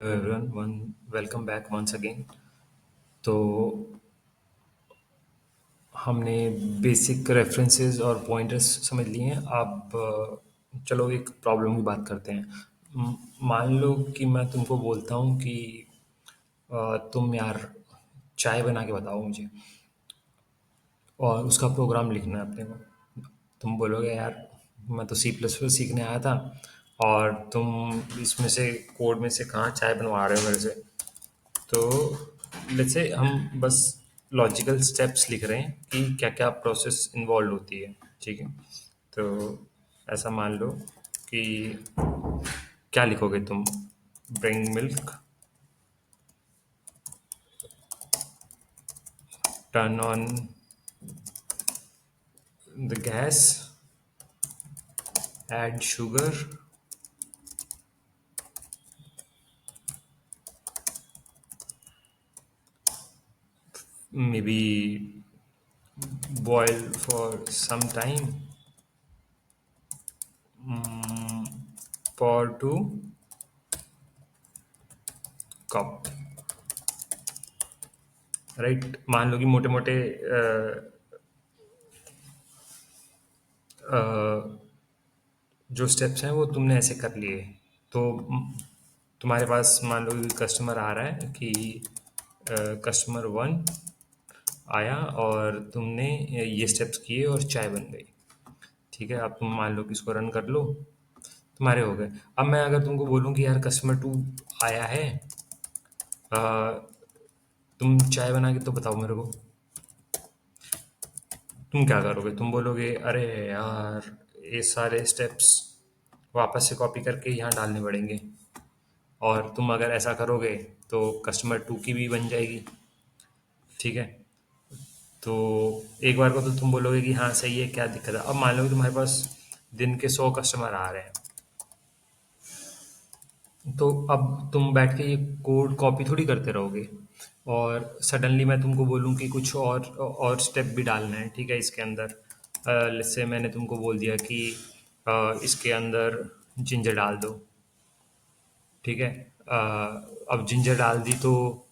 everyone, welcome back once again. तो हमने basic references और पॉइंटर्स समझ लिए हैं। अब चलो एक प्रॉब्लम की बात करते हैं। मान लो कि मैं तुमको बोलता हूँ कि तुम यार चाय बना के बताओ मुझे, और उसका प्रोग्राम लिखना है अपने को। तुम बोलोगे यार मैं तो सी प्लस प्लस सीखने आया था, और तुम इसमें से कोड में से कहाँ चाय बनवा रहे हो मेरे से। तो लेट्स से हम बस लॉजिकल स्टेप्स लिख रहे हैं कि क्या क्या प्रोसेस इन्वॉल्व होती है। ठीक है, तो ऐसा मान लो कि क्या लिखोगे तुम। Bring milk, turn on the gas, add sugar, may be boil for some time, pour to cup। Right, मान लो कि मोटे मोटे जो स्टेप्स हैं वो तुमने ऐसे कर लिए। तो तुम्हारे पास मान लो कि कस्टमर आ रहा है कि कस्टमर वन आया और तुमने ये स्टेप्स किए और चाय बन गई। ठीक है, अब तुम मान लो कि इसको रन कर लो, तुम्हारे हो गए। अब मैं अगर तुमको बोलूँ कि यार कस्टमर टू आया है, अ, तुम चाय बना के तो बताओ मेरे को, तुम क्या करोगे? तुम बोलोगे अरे यार ये सारे स्टेप्स वापस से कॉपी करके यहाँ डालने पड़ेंगे, और तुम अगर ऐसा करोगे तो कस्टमर टू की भी बन जाएगी। ठीक है, तो एक बार को तो तुम बोलोगे कि हाँ सही है, क्या दिक्कत है। अब मान लो कि तुम्हारे पास दिन के 100 कस्टमर आ रहे हैं, तो अब तुम बैठ के ये कोड कॉपी थोड़ी करते रहोगे, और सडनली मैं तुमको बोलूँ कि कुछ और स्टेप भी डालना है। ठीक है, इसके अंदर जैसे मैंने तुमको बोल दिया कि इसके अंदर जिंजर डाल दो। ठीक है, अब जिंजर डाल दी तो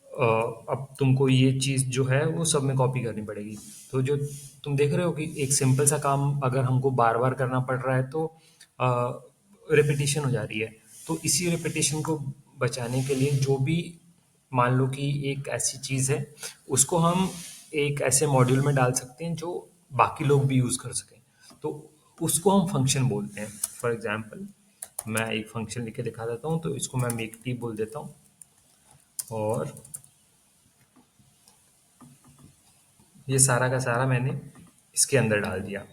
अब तुमको ये चीज़ जो है वो सब में कॉपी करनी पड़ेगी। तो जो तुम देख रहे हो कि एक सिंपल सा काम अगर हमको बार बार करना पड़ रहा है तो रिपीटिशन हो जा रही है। तो इसी रिपीटिशन को बचाने के लिए जो भी, मान लो कि एक ऐसी चीज़ है, उसको हम एक ऐसे मॉड्यूल में डाल सकते हैं जो बाकी लोग भी यूज़ कर सकें। तो उसको हम फंक्शन बोलते हैं। फॉर एग्जांपल मैं एक फंक्शन लिख के दिखा देता हूँ, तो इसको मैं मेक टी बोल देता हूँ, और ये सारा का सारा मैंने इसके अंदर डाल दिया।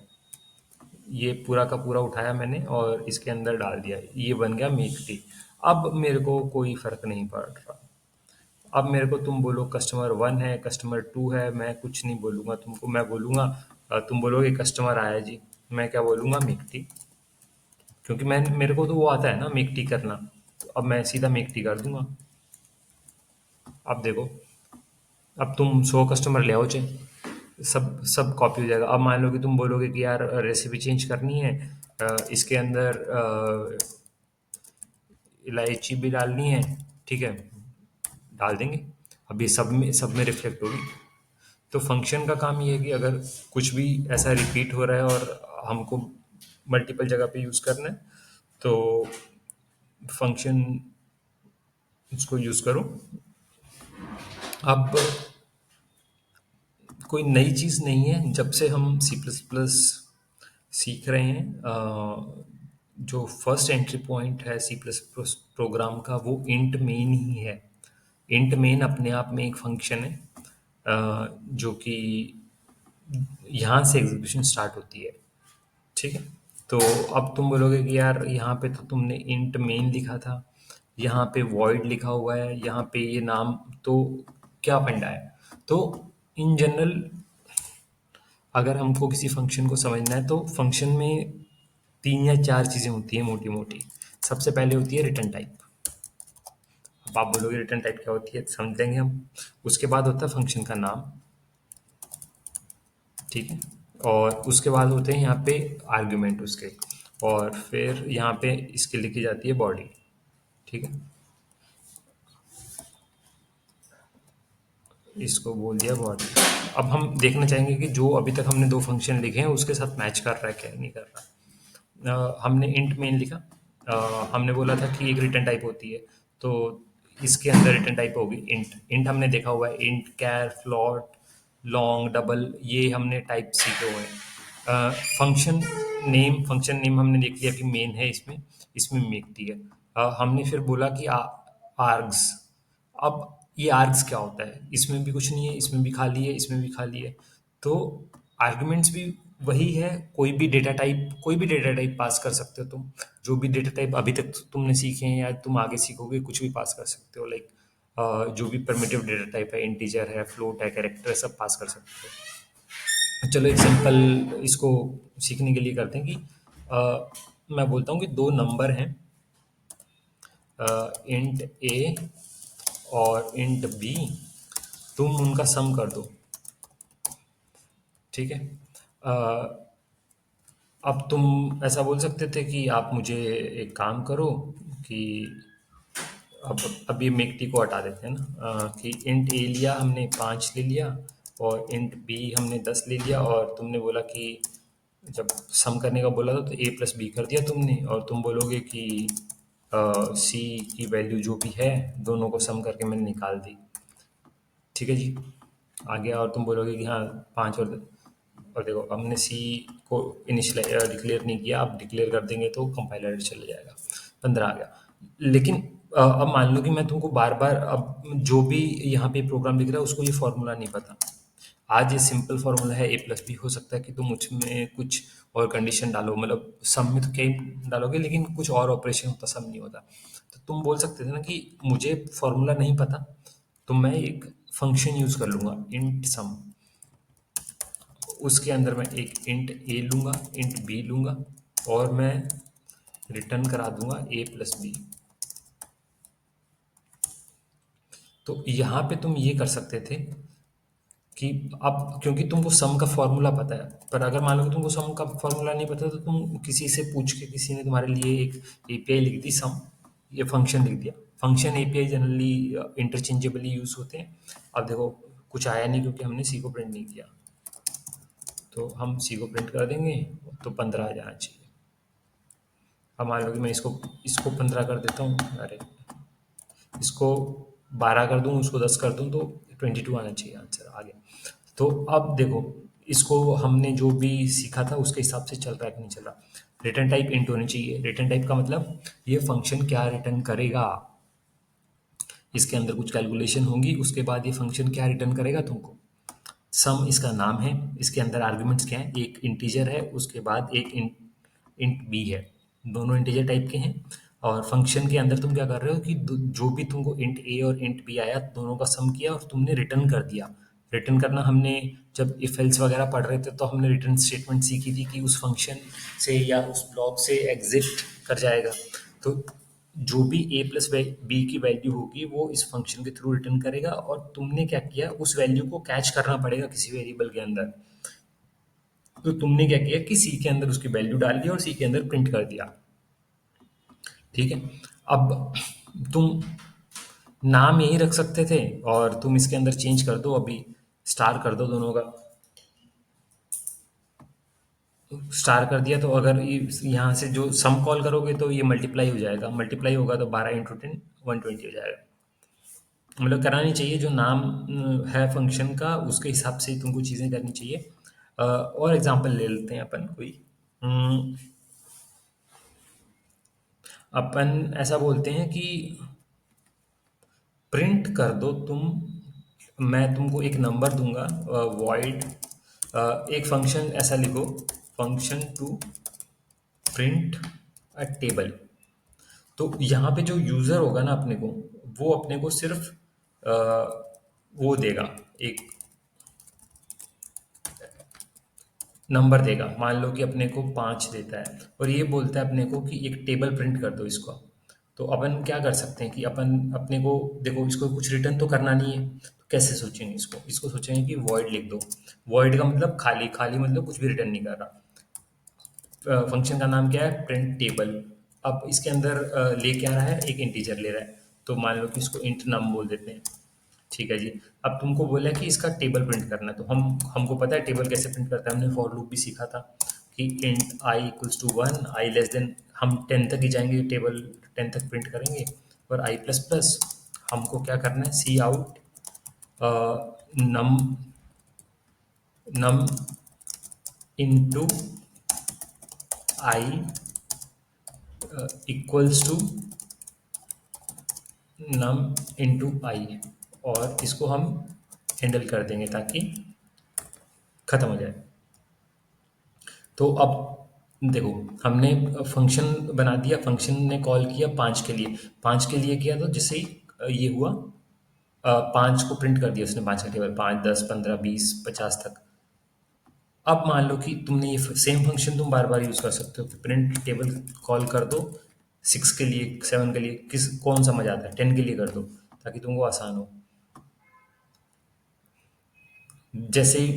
ये पूरा का पूरा उठाया मैंने और इसके अंदर डाल दिया, ये बन गया मेक टी। अब मेरे को कोई फर्क नहीं पड़ रहा। अब मेरे को तुम बोलो कस्टमर वन है, कस्टमर टू है, मैं कुछ नहीं बोलूंगा तुमको। मैं बोलूंगा तुम बोलोगे कस्टमर आया जी, मैं क्या बोलूंगा मेक टी, क्योंकि मैं मेरे को तो वो आता है ना मेक टी करना। तो अब मैं सीधा मेक टी कर दूंगा। अब देखो, अब तुम 100 कस्टमर ले आओ चाहे, सब सब कॉपी हो जाएगा। अब मान लो कि तुम बोलोगे कि यार रेसिपी चेंज करनी है, इसके अंदर इलायची भी डालनी है। ठीक है, डाल देंगे। अब ये सब में रिफ्लेक्ट होगी। तो फंक्शन का काम ये है कि अगर कुछ भी ऐसा रिपीट हो रहा है और हमको मल्टीपल जगह पे यूज़ करना है, तो फंक्शन उसको यूज़ करो। अब कोई नई चीज़ नहीं है, जब से हम सी प्लस प्लस सीख रहे हैं, जो फर्स्ट एंट्री पॉइंट है सी प्लस प्लस प्रोग्राम का वो इंट मेन ही है। इंट मेन अपने आप में एक फंक्शन है, जो कि यहाँ से एग्जीक्यूशन स्टार्ट होती है। ठीक है, तो अब तुम बोलोगे कि यार यहाँ पे तो तुमने इंट मेन लिखा था, यहाँ पे वॉइड लिखा हुआ है, यहाँ पे ये नाम, तो क्या फंडा है? तो इन जनरल अगर हमको किसी फंक्शन को समझना है तो फंक्शन में 3 या 4 चीज़ें होती हैं मोटी मोटी। सबसे पहले होती है रिटर्न टाइप। अब आप बोलोगे रिटर्न टाइप क्या होती है, समझ लेंगे हम। उसके बाद होता है फंक्शन का नाम। ठीक है, और उसके बाद होते हैं यहाँ पे आर्ग्यूमेंट उसके, और फिर यहाँ पे इसकी लिखी जाती है बॉडी। ठीक है, इसको बोल दिया बॉडी। अब हम देखना चाहेंगे कि जो अभी तक हमने दो फंक्शन लिखे हैं उसके साथ मैच कर रहा है क्या नहीं कर रहा। हमने इंट मेन लिखा। हमने बोला था कि एक रिटर्न टाइप होती है, तो इसके अंदर रिटर्न टाइप होगी इंट। इंट हमने देखा हुआ है, इंट, कैर, फ्लॉट, लॉन्ग, डबल, ये हमने टाइप सीखे हुए हैं। फंक्शन नेम हमने देख लिया कि मेन है, इसमें इसमें मेक है। हमने फिर बोला कि आर्ग्स। अब ये आर्ग्स क्या होता है, इसमें भी कुछ नहीं है, इसमें भी खाली है, इसमें भी खाली है। तो आर्गुमेंट्स भी वही है, कोई भी डेटा टाइप पास कर सकते हो तुम। जो भी डेटा टाइप अभी तक तुमने सीखे हैं या तुम आगे सीखोगे, कुछ भी पास कर सकते हो। लाइक जो भी परमिटिव डेटा टाइप है, इंटीजर है, फ्लोट है, कैरेक्टर है, सब पास कर सकते हो। चलो एक सिंपल इसको सीखने के लिए करते हैं कि मैं बोलता हूँ कि दो नंबर हैं, इंट ए और इंट बी, तुम उनका सम कर दो। ठीक है। अब तुम ऐसा बोल सकते थे कि आप मुझे एक काम करो कि अब ये मेक टी को हटा देते हैं ना। कि इंट ए लिया हमने 5 ले लिया, और इंट बी हमने 10 ले लिया, और तुमने बोला कि जब सम करने का बोला था तो ए प्लस बी कर दिया तुमने, और तुम बोलोगे कि सी की वैल्यू जो भी है दोनों को सम करके मैंने निकाल दी। ठीक है जी, आ गया। और तुम बोलोगे कि हाँ 5 और देखो हमने सी को इनिशियल डिक्लेयर नहीं किया, अब डिक्लेयर कर देंगे तो कंपाइलर चले जाएगा। 15 आ गया। लेकिन अब मान लो कि मैं तुमको बार बार, अब जो भी यहाँ पे प्रोग्राम लिख रहा है उसको ये फॉर्मूला नहीं पता। आज ये सिंपल फॉर्मूला है ए प्लस बी, हो सकता है कि तुम उसमें कुछ और कंडीशन डालो, मतलब सम में तो क्या ही डालोगे, लेकिन कुछ और ऑपरेशन होता, सम नहीं होता। तो तुम बोल सकते थे ना कि मुझे फॉर्मूला नहीं पता, तो मैं एक फंक्शन यूज कर लूंगा इंट सम। उसके अंदर मैं एक इंट ए लूंगा, इंट बी लूंगा, और मैं रिटर्न करा दूंगा ए प्लस बी। तो यहाँ पे तुम ये कर सकते थे कि अब क्योंकि तुमको सम का फॉर्मूला पता है, पर अगर मान लो कि तुमको सम का फॉर्मूला नहीं पता, तो तुम किसी से पूछ के, किसी ने तुम्हारे लिए एक एपीआई लिख दी सम, ये फंक्शन लिख दिया। Function API generally interchangeably use होते हैं। अब देखो कुछ आया नहीं क्योंकि हमने सी को प्रिंट नहीं किया, तो हम सी को प्रिंट कर देंगे, तो 15 आ जाना चाहिए। अब मान लो कि मैं इसको इसको 15 कर देता हूँ, अरे इसको 12 कर दूं, उसको 10 कर दूं, तो 22 आना चाहिए आंसर, आ गया। तो अब देखो, इसको हमने जो भी सीखा था उसके हिसाब से चल रहा है कि नहीं चल रहा। रिटर्न टाइप इंट होनी चाहिए। रिटर्न टाइप का मतलब ये फंक्शन क्या रिटर्न करेगा, इसके अंदर कुछ कैलकुलेशन होंगी, उसके बाद ये फंक्शन क्या रिटर्न करेगा तुमको। सम इसका नाम है, इसके अंदर आर्ग्यूमेंट्स क्या है, एक इंटीजर है, उसके बाद एक इंट इंट बी है, दोनों इंटीजर टाइप के हैं। और फंक्शन के अंदर तुम क्या कर रहे हो कि जो भी तुमको इंट ए और इंट बी आया, दोनों का सम किया और तुमने रिटर्न कर दिया। रिटर्न करना हमने जब इफ एल्स वगैरह पढ़ रहे थे तो हमने रिटर्न स्टेटमेंट सीखी थी कि उस फंक्शन से या उस ब्लॉक से एग्जिट कर जाएगा। तो जो भी ए प्लस बी की वैल्यू होगी वो इस फंक्शन के थ्रू रिटर्न करेगा, और तुमने क्या किया, उस वैल्यू को कैच करना पड़ेगा किसी वेरिएबल के अंदर। तो तुमने क्या किया कि सी के अंदर उसकी वैल्यू डाल दिया और सी के अंदर प्रिंट कर दिया। ठीक है। अब तुम नाम यही रख सकते थे, और तुम इसके अंदर चेंज कर दो, अभी स्टार कर दो दोनों का। स्टार कर दिया तो अगर यहाँ से जो सम कॉल करोगे तो ये मल्टीप्लाई हो जाएगा, मल्टीप्लाई होगा तो 12 × 10 120 हो जाएगा। मतलब करानी चाहिए जो नाम है फंक्शन का, उसके हिसाब से ही तुमको चीज़ें करनी चाहिए। और एग्जांपल ले लेते हैं अपन कोई। हम्म, अपन ऐसा बोलते हैं कि प्रिंट कर दो तुम, मैं तुमको एक नंबर दूंगा, वॉइड एक फंक्शन ऐसा लिखो, function to print a table. तो यहाँ पे जो यूज़र होगा ना अपने को, वो अपने को सिर्फ अ, वो देगा, एक नंबर देगा। मान लो कि अपने को 5 देता है और ये बोलता है अपने को कि एक टेबल प्रिंट कर दो इसको। तो अपन क्या कर सकते हैं कि अपन अपने को, देखो इसको कुछ रिटर्न तो करना नहीं है, तो कैसे सोचेंगे इसको, इसको सोचेंगे कि वॉइड लिख दो। वॉइड का मतलब खाली, खाली मतलब कुछ भी रिटर्न नहीं कर रहा। फंक्शन का नाम क्या है, प्रिंट टेबल। अब इसके अंदर ले क्या रहा है, एक इंटीजर ले रहा है, तो मान लो कि इसको इंट नम बोल देते हैं। ठीक है जी। अब तुमको बोला कि इसका टेबल प्रिंट करना है, तो हमको पता है टेबल कैसे प्रिंट करता है, हमने फॉर लूप भी सीखा था कि int I equals to one, I less than, हम 10 तक ही जाएंगे, टेबल 10 तक प्रिंट करेंगे। और आई प्लस प्लस हमको क्या करना है, cout num num into i equals to num into i, और इसको हम हैंडल कर देंगे ताकि खत्म हो जाए। तो अब देखो, हमने फंक्शन बना दिया, फंक्शन ने कॉल किया 5 के लिए किया, तो जिससे ही ये हुआ 5 को प्रिंट कर दिया उसने, 5 का टेबल, 5 10 15 20 50 तक। अब मान लो कि तुमने ये सेम फंक्शन तुम बार बार यूज कर सकते हो कि प्रिंट टेबल कॉल कर दो 6 के लिए, 7 के लिए, कौन सा मजा आता है, 10 के लिए कर दो ताकि तुमको आसान हो। जैसे ही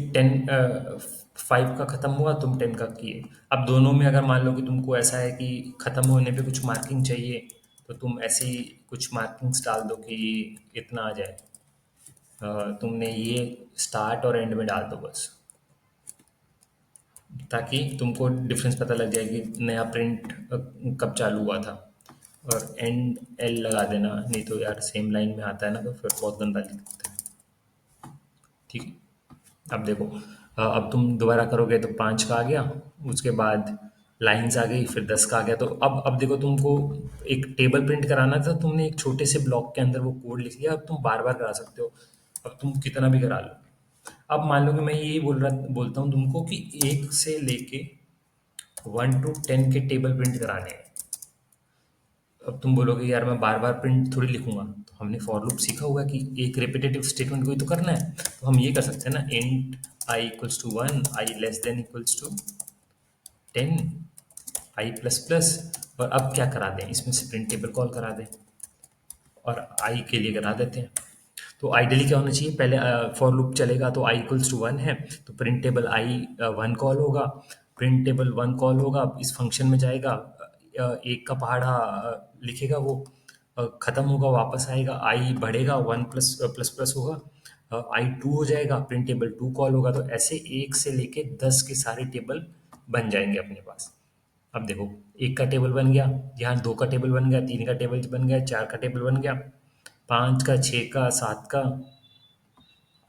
5 का खत्म हुआ तुम 10 का किए। अब दोनों में अगर मान लो कि तुमको ऐसा है कि खत्म होने पे कुछ मार्किंग चाहिए, तो तुम ऐसे ही कुछ मार्किंग्स डाल दो कि इतना आ जाए। तुमने ये स्टार्ट और एंड में डाल दो बस, ताकि तुमको डिफरेंस पता लग जाए कि नया प्रिंट कब चालू हुआ था। और एंड एल लगा देना, नहीं तो यार सेम लाइन में आता है ना, तो फिर बहुत गंदा दिखता है। ठीक है। अब देखो, अब तुम दोबारा करोगे तो 5 का आ गया, उसके बाद लाइंस आ गई, फिर 10 का आ गया। तो अब देखो, तुमको एक टेबल प्रिंट कराना था, तुमने एक छोटे से ब्लॉक के अंदर वो कोड लिख लिया, अब तुम बार बार करा सकते हो, अब तुम कितना भी करा लो। अब मान लो कि मैं यही बोलता हूँ तुमको कि 1 से लेके 1 to 10 के टेबल प्रिंट कराने हैं। अब तुम बोलोगे यार मैं बार बार प्रिंट थोड़ी लिखूंगा, तो हमने फॉर लूप सीखा हुआ कि एक रिपीटेटिव स्टेटमेंट को ही तो करना है। तो हम ये कर सकते हैं ना, int I equals to one, I less than equals to 10, I plus plus, और अब क्या करा दें, इसमें से प्रिंट टेबल कॉल करा दें, और आई के लिए करा देते हैं। तो आइडियली क्या होना चाहिए, पहले फॉर लूप चलेगा तो आई इक्वल्स टू वन है, तो print table I one call होगा, प्रिंट टेबल वन कॉल होगा, इस फंक्शन में जाएगा, एक का पहाड़ा लिखेगा वो, खत्म होगा, वापस आएगा, आई बढ़ेगा, वन प्लस प्लस प्लस होगा, आई टू हो जाएगा, प्रिंट टेबल टू कॉल होगा। तो ऐसे 1 से लेके 10 के सारे टेबल बन जाएंगे अपने पास। अब देखो, 1 का टेबल बन गया, यहाँ 2 का टेबल बन गया, 3 का टेबल बन गया, 4 का टेबल बन गया, 5 का, 6 का, 7 का,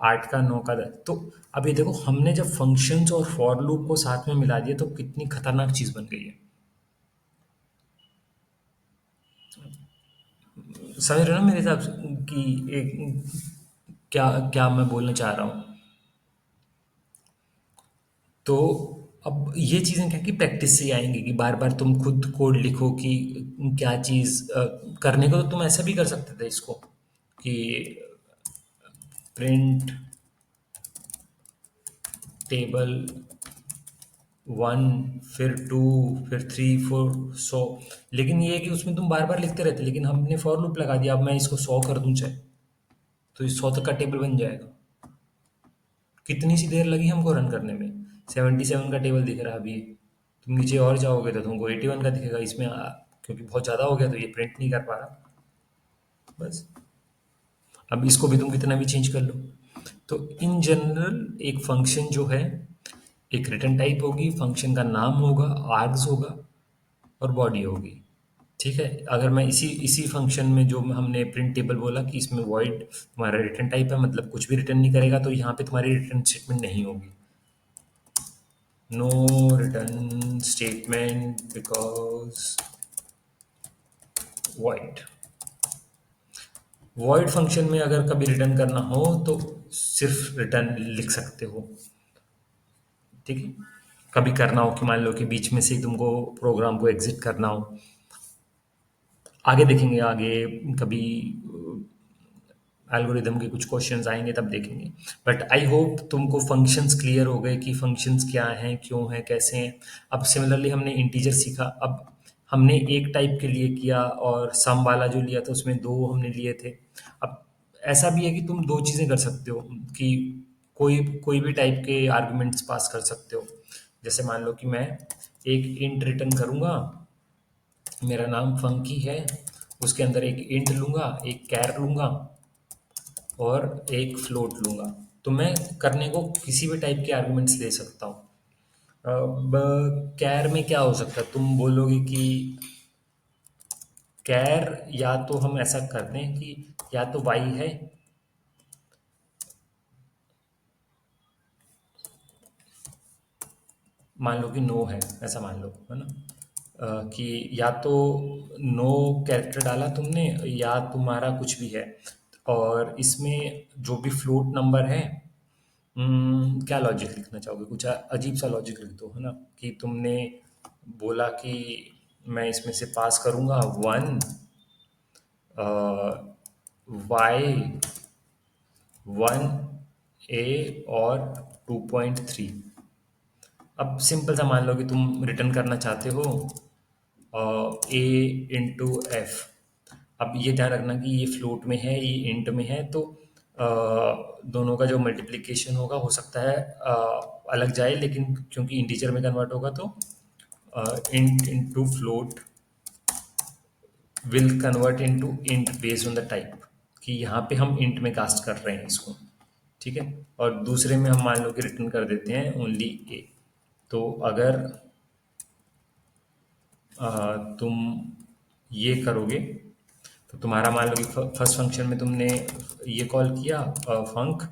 8 का, 9 का, 10। तो अब ये देखो, हमने जब फंक्शंस और फॉर लूप को साथ में मिला दिया तो कितनी खतरनाक चीज बन गई है। समझ रहे हो ना मेरे हिसाब से कि एक क्या क्या मैं बोलना चाह रहा हूँ। तो अब ये चीज़ें क्या कि प्रैक्टिस से ही आएंगी, कि बार बार तुम खुद कोड लिखो कि क्या चीज़ करने को। तो तुम ऐसा भी कर सकते थे इसको कि प्रिंट टेबल वन, फिर टू, फिर थ्री, फोर, 100। लेकिन ये है कि उसमें तुम बार बार लिखते रहते, लेकिन हमने फॉर लूप लगा दिया। अब मैं इसको 100 कर दूं चाहे, तो इस 100 तक का टेबल बन जाएगा। कितनी सी देर लगी हमको रन करने में, 77 का टेबल दिख रहा है अभी। तुम नीचे और जाओगे तो तुमको 81 का दिखेगा, इसमें क्योंकि बहुत ज़्यादा हो गया तो ये प्रिंट नहीं कर पा रहा। बस, अब इसको भी तुम कितना भी चेंज कर लो। तो इन जनरल एक फंक्शन जो है, एक रिटर्न टाइप होगी, फंक्शन का नाम होगा, आर्ग्स होगा, और बॉडी होगी। ठीक है। अगर मैं इसी इसी फंक्शन में जो हमने प्रिंट टेबल बोला कि इसमें वॉइड तुम्हारा रिटर्न टाइप है, मतलब कुछ भी रिटर्न नहीं करेगा, तो यहाँ पे तुम्हारी रिटर्न स्टेटमेंट नहीं होगी। No return statement because void. Void function में अगर कभी रिटर्न करना हो तो सिर्फ रिटर्न लिख सकते हो। ठीक है। कभी करना हो कि मान लो कि बीच में से ही तुमको प्रोग्राम को एग्जिट करना हो, आगे देखेंगे, आगे कभी एल्गोरिदम के कुछ क्वेश्चंस आएंगे तब देखेंगे। बट आई होप तुमको फंक्शंस क्लियर हो गए कि फंक्शंस क्या हैं, क्यों हैं, कैसे हैं। अब सिमिलरली हमने इंटीजर सीखा, अब हमने एक टाइप के लिए किया, और सम वाला जो लिया था उसमें दो हमने लिए थे। अब ऐसा भी है कि तुम दो चीज़ें कर सकते हो, कि कोई कोई भी टाइप के आर्गुमेंट्स पास कर सकते हो। जैसे मान लो कि मैं एक इंट रिटर्न करूँगा, मेरा नाम फंकी है, उसके अंदर एक इंट लूँगा, एक कैर लूँगा, और एक फ्लोट लूंगा। तो मैं करने को किसी भी टाइप के आर्गुमेंट्स दे सकता हूँ। अब कैर में क्या हो सकता है, तुम बोलोगे कि कैर या तो हम ऐसा करते हैं कि या तो वाई है, मान लो कि नो है, ऐसा मान लो, है ना। कि या तो नो कैरेक्टर डाला तुमने या तुम्हारा कुछ भी है, और इसमें जो भी फ्लोट नंबर है, क्या लॉजिक लिखना चाहोगे? कुछ अजीब सा लॉजिक लिख दो, है ना। कि तुमने बोला कि मैं इसमें से पास करूंगा 1, वाई 1, ए और 2.3। अब सिंपल सा मान लो कि तुम रिटर्न करना चाहते हो ए इंटू एफ। अब ये ध्यान रखना कि ये फ्लोट में है, ये इंट में है, तो दोनों का जो मल्टीप्लिकेशन होगा हो सकता है अलग जाए, लेकिन क्योंकि इंटीजर में कन्वर्ट होगा तो int into float will convert into int based on the type, कि यहाँ पे हम इंट में कास्ट कर रहे हैं इसको। ठीक है। और दूसरे में हम मान लो कि रिटर्न कर देते हैं ओनली ए। तो अगर तुम ये करोगे तो तुम्हारा मान लो कि फर्स्ट फंक्शन में तुमने ये कॉल किया फंक,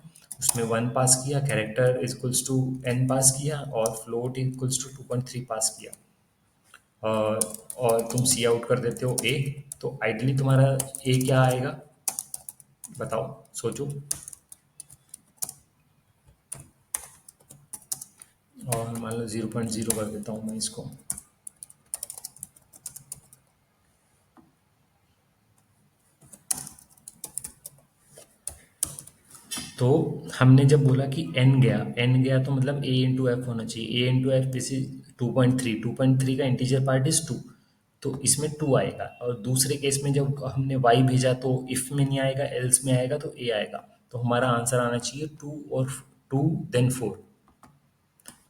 उसमें 1 पास किया, कैरेक्टर इक्वल्स टू एन पास किया, और फ्लोट इक्वल्स टू 2.3 पास किया, और तुम सी आउट कर देते हो ए। तो आइडली तुम्हारा ए क्या आएगा, बताओ, सोचो। और मान लो 0.0 कर देता हूँ मैं इसको। तो हमने जब बोला कि एन गया तो मतलब ए इंटू एफ होना चाहिए। ए इंटू एफ दिस इज 2.3 का इंटीजर पार्ट इज 2, तो इसमें 2 आएगा। और दूसरे केस में जब हमने वाई भेजा तो इफ में नहीं आएगा, एल्स में आएगा, तो ए आएगा। तो हमारा आंसर आना चाहिए 2 और 2 देन 4।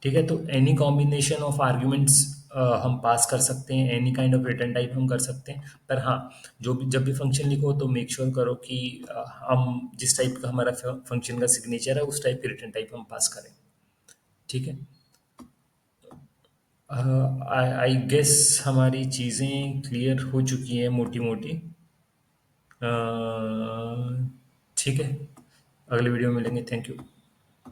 ठीक है। तो एनी कॉम्बिनेशन ऑफ आर्ग्यूमेंट्स हम पास कर सकते हैं, any kind of return type हम कर सकते हैं। पर हाँ, जो भी जब भी फंक्शन लिखो तो मेक श्योर करो कि हम जिस टाइप का हमारा फंक्शन का सिग्नेचर है उस टाइप की रिटर्न टाइप हम पास करें। ठीक है। आई गेस हमारी चीज़ें क्लियर हो चुकी हैं मोटी मोटी। ठीक है, अगले वीडियो में मिलेंगे। Thank you.